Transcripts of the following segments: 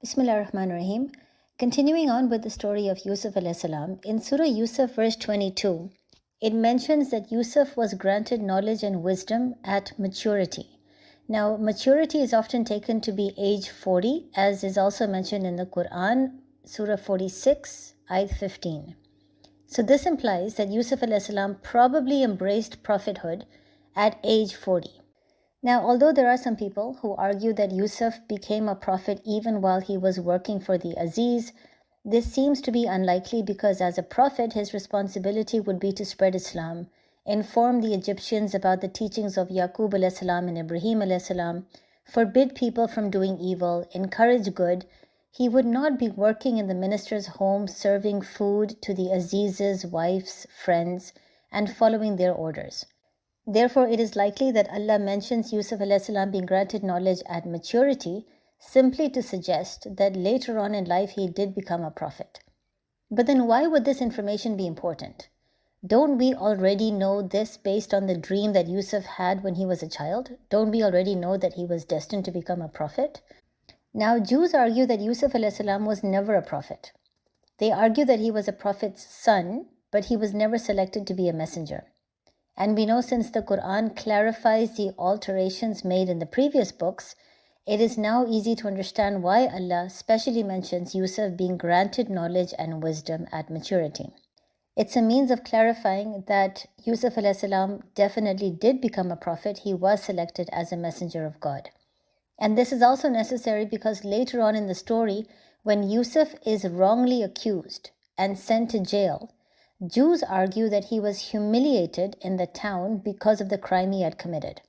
Bismillahirrahmanirrahim. Continuing on with the story of Yusuf alayhi salam, in Surah Yusuf verse 22, it mentions that Yusuf was granted knowledge and wisdom at maturity. Now, maturity is often taken to be age 40, as is also mentioned in the Quran, Surah 46, Ayat 15. So this implies that Yusuf alayhi salam probably embraced prophethood at age 40. Now, although there are some people who argue that Yusuf became a prophet even while he was working for the Aziz, this seems to be unlikely because as a prophet, his responsibility would be to spread Islam, inform the Egyptians about the teachings of Yaqub alayhi salam and Ibrahim alayhi salam, forbid people from doing evil, encourage good. He would not be working in the minister's home serving food to the Aziz's wives, friends, and following their orders. Therefore, it is likely that Allah mentions Yusuf alayhi salam being granted knowledge at maturity simply to suggest that later on in life he did become a prophet. But then why would this information be important? Don't we already know this based on the dream that Yusuf had when he was a child? Don't we already know that he was destined to become a prophet? Now, Jews argue that Yusuf alayhi salam was never a prophet. They argue that he was a prophet's son, but he was never selected to be a messenger. And we know since the Quran clarifies the alterations made in the previous books, it is now easy to understand why Allah specially mentions Yusuf being granted knowledge and wisdom at maturity. It's a means of clarifying that Yusuf alayhi salam definitely did become a prophet. He was selected as a messenger of God. And this is also necessary because later on in the story, when Yusuf is wrongly accused and sent to jail, Jews argue that he was humiliated in the town because of the crime he had committed.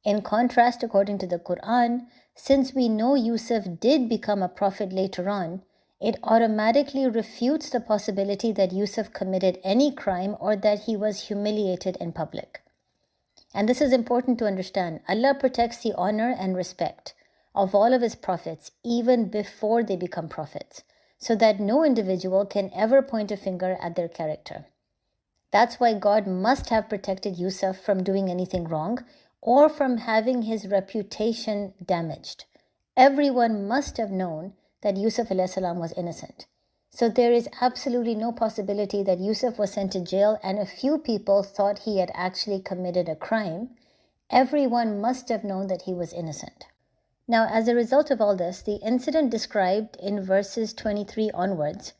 In contrast, according to the Quran, since we know Yusuf did become a prophet later on, it automatically refutes the possibility that Yusuf committed any crime or that he was humiliated in public. And this is important to understand. Allah protects the honor and respect of all of His prophets even before they become prophets, so that no individual can ever point a finger at their character. That's why God must have protected Yusuf from doing anything wrong or from having his reputation damaged. Everyone must have known that Yusuf alayhi salam was innocent. So there is absolutely no possibility that Yusuf was sent to jail and a few people thought he had actually committed a crime. Everyone must have known that he was innocent. Now, as a result of all this, the incident described in verses 23 onwards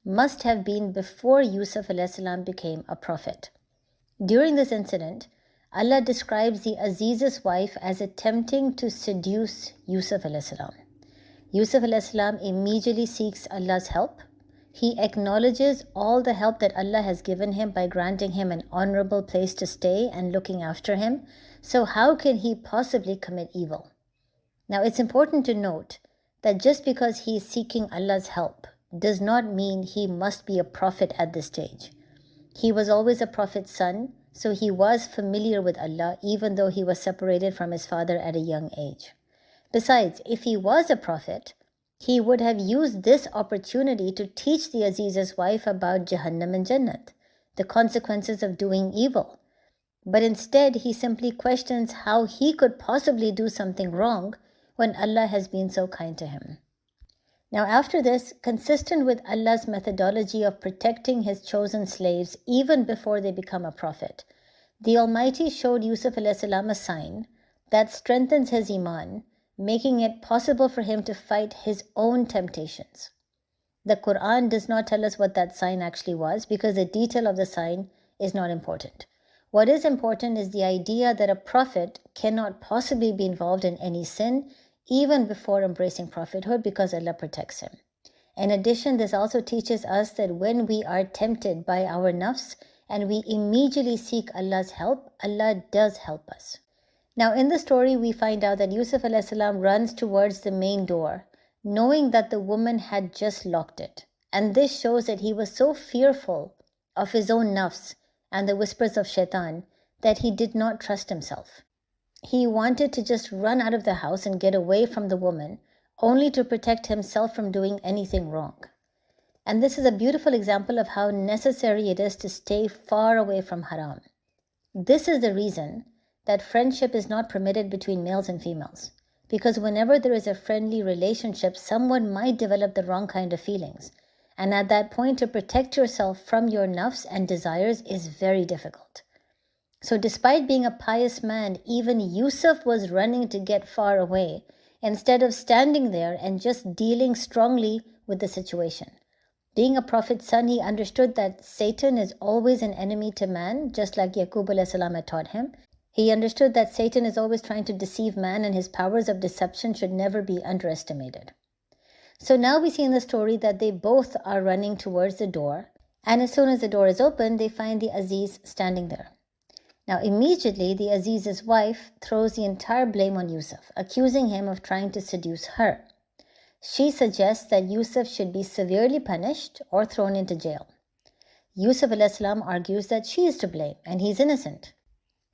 must have been before Yusuf alayhi salam became a prophet. During this incident, Allah describes the Aziz's wife as attempting to seduce Yusuf alayhi salam. Yusuf alayhi salam immediately seeks Allah's help. He acknowledges all the help that Allah has given him by granting him an honorable place to stay and looking after him. So how can he possibly commit evil? Now, it's important to note that just because he is seeking Allah's help does not mean he must be a prophet at this stage. He was always a prophet's son, so he was familiar with Allah even though he was separated from his father at a young age. Besides, if he was a prophet, he would have used this opportunity to teach the Aziz's wife about Jahannam and Jannat, the consequences of doing evil. But instead, he simply questions how he could possibly do something wrong when Allah has been so kind to him. Now after this, consistent with Allah's methodology of protecting His chosen slaves even before they become a prophet, the Almighty showed Yusuf alayhi salam a sign that strengthens his iman, making it possible for him to fight his own temptations. The Quran does not tell us what that sign actually was because the detail of the sign is not important. What is important is the idea that a prophet cannot possibly be involved in any sin even before embracing prophethood because Allah protects him. In addition, this also teaches us that when we are tempted by our nafs and we immediately seek Allah's help, Allah does help us. Now in the story, we find out that Yusuf alayhi salam runs towards the main door, knowing that the woman had just locked it. And this shows that he was so fearful of his own nafs and the whispers of shaitan that he did not trust himself. He wanted to just run out of the house and get away from the woman, only to protect himself from doing anything wrong. And this is a beautiful example of how necessary it is to stay far away from haram. This is the reason that friendship is not permitted between males and females. Because whenever there is a friendly relationship, someone might develop the wrong kind of feelings. And at that point, to protect yourself from your nafs and desires is very difficult. So despite being a pious man, even Yousuf was running to get far away instead of standing there and just dealing strongly with the situation. Being a prophet's son, he understood that Satan is always an enemy to man, just like Yaqub alayhi salam had taught him. He understood that Satan is always trying to deceive man and his powers of deception should never be underestimated. So now we see in the story that they both are running towards the door, and as soon as the door is open, they find the Aziz standing there. Now immediately the Aziz's wife throws the entire blame on Yousuf, accusing him of trying to seduce her. She suggests that Yousuf should be severely punished or thrown into jail. Yusuf alayhi salam argues that she is to blame and he's innocent.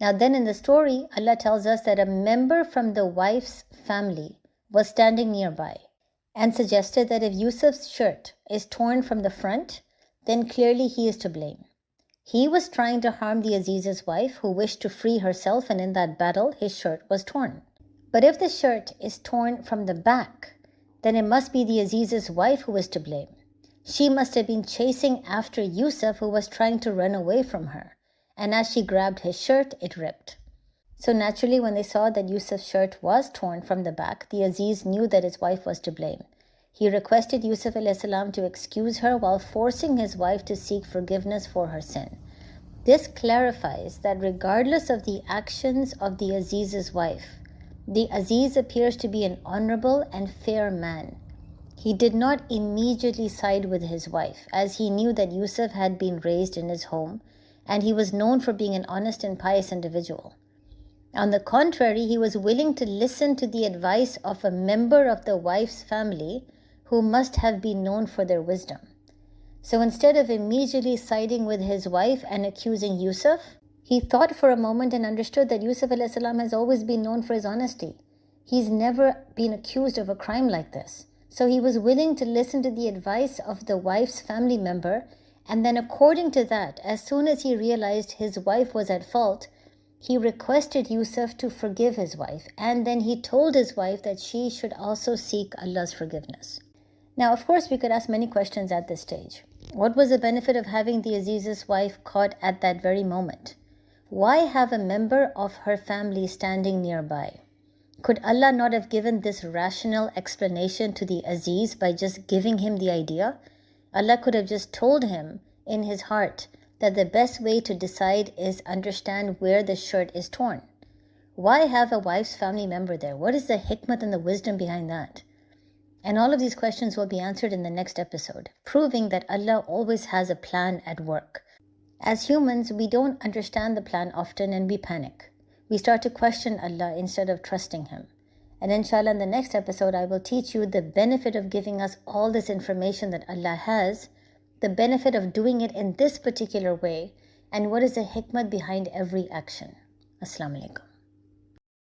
Now then in the story, Allah tells us that a member from the wife's family was standing nearby and suggested that if Yusuf's shirt is torn from the front, then clearly he is to blame. He was trying to harm the Aziz's wife who wished to free herself, and in that battle his shirt was torn. But if the shirt is torn from the back, then it must be the Aziz's wife who is to blame. She must have been chasing after Yousuf, who was trying to run away from her, and as she grabbed his shirt, it ripped. So naturally, when they saw that Yousuf's shirt was torn from the back, the Aziz knew that his wife was to blame. He requested Yusuf alayhi salam to excuse her while forcing his wife to seek forgiveness for her sin. This clarifies that regardless of the actions of the Aziz's wife, the Aziz appears to be an honorable and fair man. He did not immediately side with his wife, as he knew that Yousuf had been raised in his home, and he was known for being an honest and pious individual. On the contrary, he was willing to listen to the advice of a member of the wife's family who must have been known for their wisdom. So instead of immediately siding with his wife and accusing Yousuf, he thought for a moment and understood that Yusuf alayhi salam has always been known for his honesty. He's never been accused of a crime like this. So he was willing to listen to the advice of the wife's family member, and then according to that, as soon as he realized his wife was at fault, he requested Yousuf to forgive his wife, and then he told his wife that she should also seek Allah's forgiveness. Now, of course, we could ask many questions at this stage. What was the benefit of having the Aziz's wife caught at that very moment? Why have a member of her family standing nearby? Could Allah not have given this rational explanation to the Aziz by just giving him the idea? Allah could have just told him in his heart that the best way to decide is understand where the shirt is torn. Why have a wife's family member there? What is the hikmat and the wisdom behind that? And all of these questions will be answered in the next episode, proving that Allah always has a plan at work. As humans, we don't understand the plan often and we panic. We start to question Allah instead of trusting Him. And inshallah, in the next episode, I will teach you the benefit of giving us all this information that Allah has, the benefit of doing it in this particular way, and what is the hikmah behind every action. Assalamu alaikum.